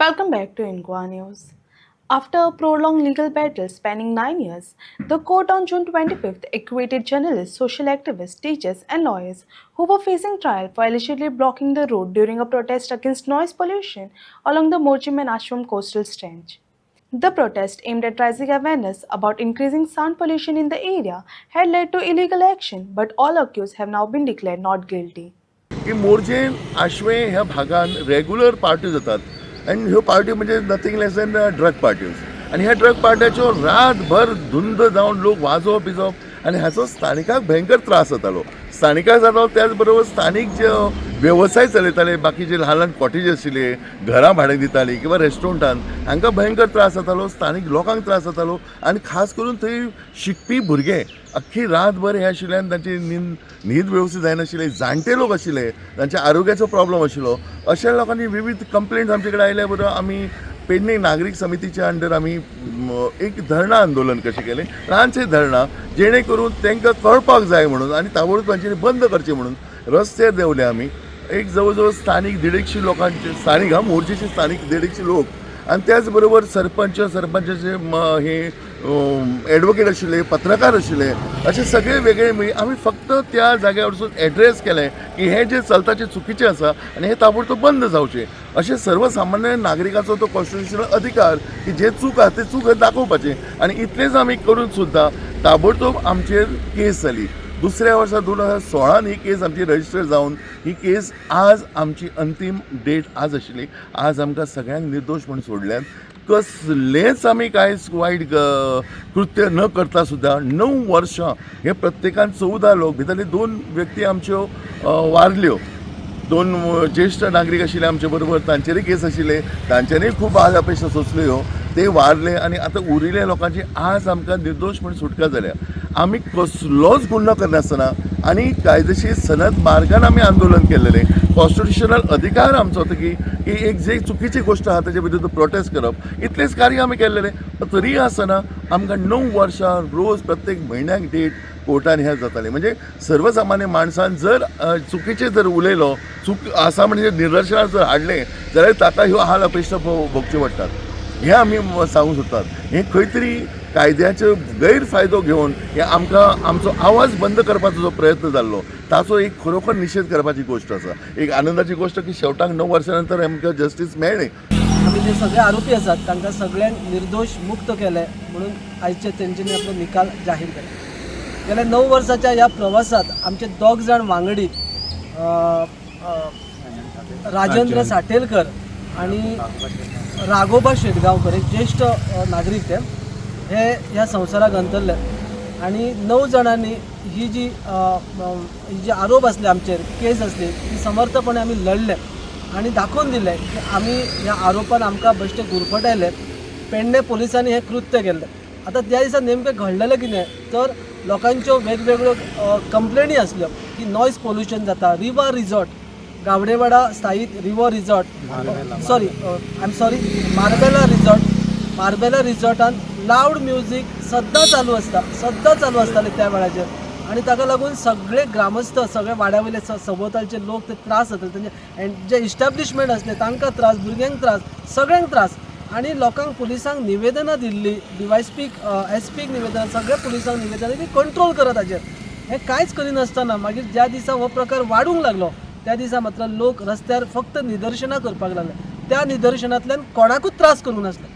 Welcome back to Inqua News. After a prolonged legal battle spanning 9 years, the court on June 25th acquitted journalists, social activists, teachers, and lawyers who were facing trial for allegedly blocking the road during a protest against noise pollution along the Mochim and Ashram coastal stretch. The protest, aimed at raising awareness about increasing sound pollution in the area, had led to illegal action, but all accused have now been declared not guilty. की मोर्जेन आश्वे ह्या भागात regular party जातात आणि ह्यो party म्हणजे nothing लेस than drug parties आणि ह्या drug पार्ट्याच्यो रातभर धुंद जावन लोक वाजोवप बिजोवप आणि हाचो स्थानिकांक भयंकर त्रास जातालो. स्थानिकांक जातालो त्याच बरोबर स्थानिक जे व्यवसाय चलयताले, बाकी जे ल्हान ल्हान कॉटेज आशिल्ले, घरां भाडे दिताली किंवा रेस्टॉरंटान हांकां भयंकर त्रास जातालो, स्थानिक लोकांक त्रास जातालो आणि खास करून थंय शिकपी भुरगे अख्खी रातभर हे आशिल्ल्यान तांची न्हीद वेवस्थीत जायनाशिल्ली, जाणटे लोक आशिल्ले, तांच्या आरोग्याचो प्रॉब्लेम आशिल्लो. अशा लोकांनी विविध कंप्लेंट्स आमचे कडेन आयल्या बरोबर आमी पेडणे नागरीक समितीच्या अंडर आमी एक धरणा आंदोलन कशें केलें, ल्हानशें धरणा, जेणे करून तांकां कळपाक जाय म्हणून आणि ताबडतोब तांच्यांनी बंद करचें म्हणून रस्त्यार देंवले आमी. एक जवळ जवळ स्थानीक 150 लोकांचे, स्थानीक मोर्चेचे स्थानीक 150 लोक आणि त्याच बरोबर सरपंचाचे हे एडवोकेट आशिल्ले, पत्रकार आशिल्ले, असे सगळे वेगळे आम्ही फक्त त्या जाग्यार वचून एड्रेस केलें की हे जे चलता ते चुकीचें आसा आणि हे ताबडतोब बंद जावचें. अशें सर्वसामान्य नागरिकाचो तो कॉन्स्टिट्युशनल अधिकार की जे चूक आसा ते चूक दाखोवपाचें आणि इतलेंच आमी करून सुद्दां ताबडतोब आमचेर केस जाली. दुसऱ्या वर्सा 2016 ही केस आमची रजिस्टर जावन ही केस आज आमची अंतिम डेट आज आशिल्ली. आज आमकां सगळ्यांक निर्दोश म्हणून सोडल्यात. कसलेंच आमी कांयच वायट कृत्य न करता सुद्दां 9 वर्सां हे प्रत्येकान 14 लोक भितरले 2 व्यक्ती आमच्यो वारल्यो. 2 ज्येष्ठ नागरीक आशिल्ले आमचे बरोबर, तांचेरय केस आशिल्ले, तांच्यांनी खूब आज अपेक्षा सोंसल्यो, ते वारले आणि आता उरिल्ल्या लोकांची आज आमकां निर्दोश म्हणून सुटका जाल्या. आमी कसलोच गुन्हो करनासतना आणि कायदेशीर सनद मार्गान आमी आंदोलन केलेलें. कॉन्स्टिट्युशनल अधिकार आमचो होता की एक जे चुकीची गोष्ट आहा ताचे विरुद्ध प्रोटेस्ट करप, इतलेंच कार्य आमी केल्लेलें. तरी आसतना आमकां 9 वर्सां रोज प्रत्येक म्हयन्याक डेट कोर्टान हें जातालें. म्हणजे सर्वसामान्य माणसान जर चुकीचें जर उलयलो, चूक आसा म्हणजे निदर्शनां जर हाडलें जाल्यार ताका ह्यो हाल अपेक्षा भोगच्यो पडटात. हें आमी सांगूंक सोदतात. हें खंय तरी कायद्याचो गैरफायदो घेवन हे आमकां आमचो आवाज बंद करपाचो जो प्रयत्न जाल्लो ताचो एक खरोखर निशेध करपाची गोष्ट आसा. एक आनंदाची गोष्ट की शेवटाक 9 वर्सां नंतर आमकां जस्टीस मेळ्ळें. आमी जे सगळे आरोपी आसात तांकां सगळ्यांक निर्दोश मुक्त केले म्हणून आयचे तेंच्यांनी आपलो निकाल जाहीर केला. गेल्या 9 वर्साच्या ह्या प्रवासात आमचे 2 जाण वांगडी राजेंद्र साटेलकर आणि राघोबा शेटगांवकर, एक ज्येष्ठ नागरीक ते हे ह्या संवसाराक अंतरले आणि 9 जाणांनी ही जी आरोप असले आमचेर, केस असली, ती समर्थपणे आमी लढले आणि दाखवून दिले की आमी ह्या आरोपान आमकां बेश्टे गुरफटायले. पेडणे पोलिसांनी हे कृत्य केल्लें. आता त्या दिसा नेमकें घडलेलें कितें तर लोकांच्यो वेगवेगळ्यो कंप्लेनी आसल्यो की नॉयज पोल्युशन जाता. रिवा रिजॉर्ट, गावडेवाडा स्थायी Riva resort, Marbella रिजॉर्टान loud music सद्दां चालू आसतालें त्या वेळाचेर आणि ताका लागून सगळे ग्रामस्थ, सगळे वाड्यावयले सभोवतालचे लोक ते त्रास जाताले. तांचे जे इस्टॅब्लिशमेंट आसले तांकां त्रास, भुरग्यांक त्रास, सगळ्यांक त्रास. आणि लोकांक पुलिसांक निवेदनां दिल्ली, डीवायएसपीक, एसपीक निवेदनां, सगळ्या पुलिसांक निवेदनां की कंट्रोल करत हाजेर. हें कांयच करिनासतना मागीर ज्या दिसा हो प्रकार वाडूंक लागलो त्या दिसा मात्र लोक रस्त्यार फक्त निदर्शनां करपाक लागले. त्या निदर्शनांतल्यान कोणाकूच त्रास करूंक नासले.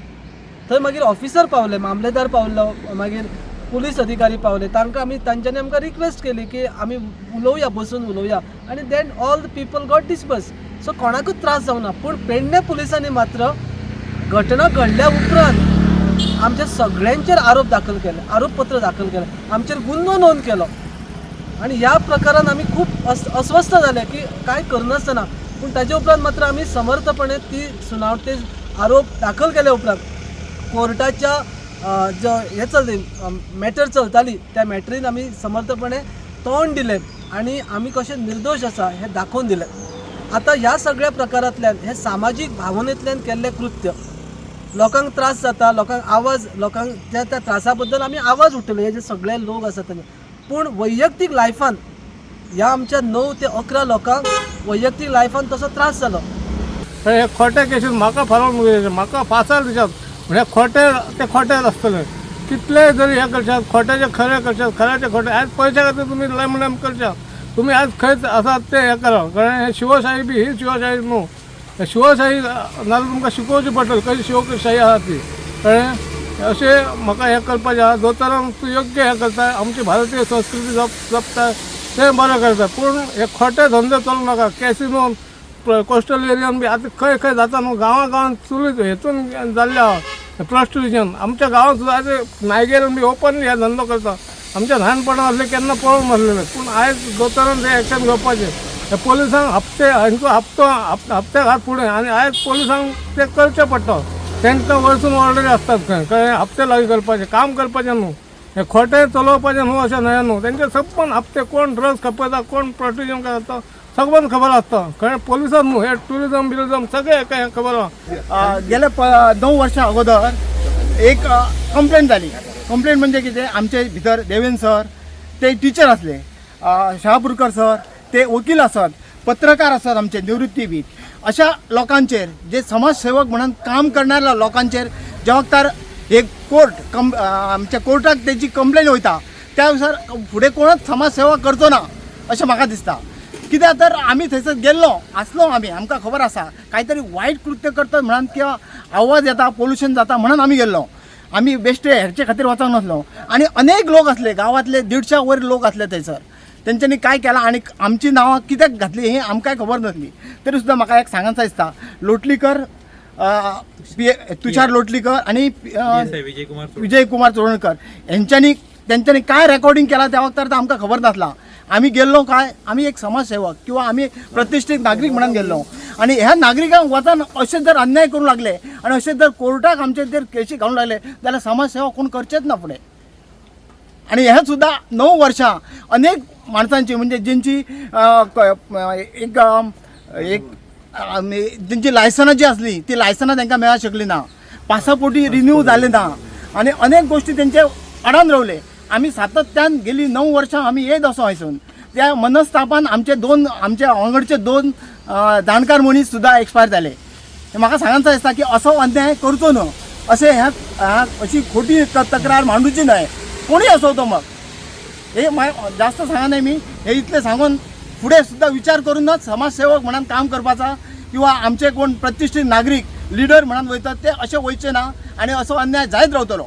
थंय मागीर ऑफिसर पावले, मामलेदार पावलो, मागीर पुलीस अधिकारी पावले. तांच्यांनी आमकां रिक्वेस्ट केली की आमी उलोवया, बसून उलोवया, आणि then all the people got disperse. So कोणाकूच त्रास जावना. पूण पेडणे पुलिसांनी मात्र घटना घडल्या उपरांत आमच्या सगळ्यांचेर आरोप दाखल केले, आरोपपत्र दाखल केलें, आमचेर गुन्हो नोंद केलो. आणि ह्या प्रकारान आमी खूब अस्वस्थ जाले की कांय करनासतना. पूण ताजे उपरांत मात्र आमी समर्थपणे ती सुनावणी, आरोप दाखल केल्या उपरांत कोर्टाच्या जो हे मॅटर चलताली त्या मॅटरीन आमी समर्थपणे तोंड दिलें आणि आमी कशे निर्दोश आसा हें दाखोवन दिलें. आता ह्या सगळ्या प्रकारांतल्यान हे सामाजीक भावनेंतल्यान केल्लें कृत्य लोकांक त्रास जाता, लोकांक आवाज, लोकांक त्या त्रासा बद्दल आमी आवाज उठयले, हे जे सगळे लोक आसात तेणे. पूण वैयक्तीक लायफान ह्या आमच्या 9 ते 11 लोकांक वैयक्तीक लायफान तसो त्रास जालो. हे खोट्या केसीन म्हाका फारोवन उडयले, म्हाका फासार दिशात म्हणजे खोटे आसतले. कितले जरी हे करशात, खोट्याचे खरे करशात, खऱ्याचे खोटे. आज पयशा खातीर तुमी लेम करशात. तुम्ही आज खंय आसात ते हे करा. कळ्ळें? हे शिवशाही बी ही शिवशाही न्हू. शिवशाही नाल्यार तुमकां शिकोवची पडटली कशी शिवशाही आसा ती. कळ्ळें? अशें म्हाका हें करपाचें आहा. जो तरेन तूं योग्य हें करता, आमची भारतीय संस्कृती जपता तें बरें करता. पूण हे खोटे धंदे चलूं नाका. कॅसिनो कोस्टल एरियान बी आतां खंय जाता न्हू. गांवांत चुलीत हेतून जाल्लें आहा प्रॉस्टिट्यूशन. आमच्या गांवांत सुद्दां आतां नायगेरान बी ओपनली हे धंदो करता. आमच्या ल्हानपणां असले केन्ना पळोवंक नासलेले. पूण आयज जो तरेन ते एक्शन घेवपाचें, हे पोलिसांक हांचो हप्त्याक हात फुडें आनी आयज पोलिसांक ते करचें पडटा. तांकां वरसून ऑर्डरी आसतात खंय. कळ्ळें? हप्ते लागीं करपाचें, काम करपाचें न्हू. हे खोटें चलोवपाचें न्हू अशें न्हय न्हू. तेंचे सबंद हप्ते कोण ड्रग्स खपयता, कोण प्रॉस्टिट्यूशन करता, सगळ्यांक खबर आसता. कळ्ळें? पोलिसान न्हू, हे टुरिजम खबर आहा. गेल्या 9 वर्सां अगोदर एक कंप्लेंट जाली. कंप्लेंट म्हणजे कितें, आमचे भितर देवेंद्र सर ते टिचर असले, शहापूरकर सर ते वकील आसत, पत्रकार आसत आमचे निवृत्ती बी. अशा लोकांचेर, जे समाजसेवक म्हणून काम करणाऱ्या लोकांचेर जबाबदार हे कोर्ट आमच्या कोर्टाक त्याची कंप्लेंट वयता, त्यानुसार फुडें कोणच समाजसेवा करचो ना अशें म्हाका दिसता. कित्याक तर आमी थंयसर गेल्लो आसलो, आमकां खबर आसा कांय वायट कृत्य करता म्हणून किंवा आवाज येता, पोल्युशन जाता म्हणून आमी गेल्लो. आमी बेश्टे हेरचे खातीर वचोंक नासलो. आनी अनेक लोक असले, गांवांतले 150 वयर लोक असले थंयसर. तेंच्यांनी काय केलां आनी आमची नांवां कित्याक घातली हें आमकां खबर नासली. तरी सुद्दां म्हाका एक सांगन दिसता, लोटलीकर, तुषार लोटलीकर आणि विजय कुमार चोडणकर त्यांच्यानी काय रेकॉर्डिंग केला त्या वक्तार तर आमकां खबर नासला. आमी गेल्लो काय, आमी एक समाजसेवक किंवा आमी प्रतिश्ठीत नागरीक म्हणून गेल्लो. आणि ह्या नागरिकांक वचन अशें जर अन्याय करूंक लागले आनी अशें जर कोर्टाक आमचे जर केसी घालूंक लागले जाल्यार समाजसेवा कोण करचेच ना फुडें. आणि हे सुद्धा 9 वर्सां अनेक माणसांची म्हणजे ज्यांची त्यांची लायसनां जी असली ती लायसनां तांकां मेळूंक शकली ना, पासापोटी रिन्यू जाले ना आणि अनेक गोष्टी त्यांचे आडान रावले. आमी सातत्यान गेली 9 वर्सां आमी येत असो हायसून. त्या मनस्तापान आमच्या वांगडचे 2 जाणकार मनीस सुद्धा एक्सपायर जाले. म्हाका सांगता दिसता की असो अन्याय करचो न्हय, अशें अशी खोटी तक्रार मांडूची न्हय, कोणी असो तो. मग हे जास्त सांगना मी, हे इतले सांगून फुडें सुद्धा विचार करूनच समाजसेवक म्हणून काम करपाचा किंवा आमचे कोण प्रतिष्ठित नागरिक लिडर म्हणून वयतात ते असे वयचे ना आणि असो अन्याय जायत रावतलो.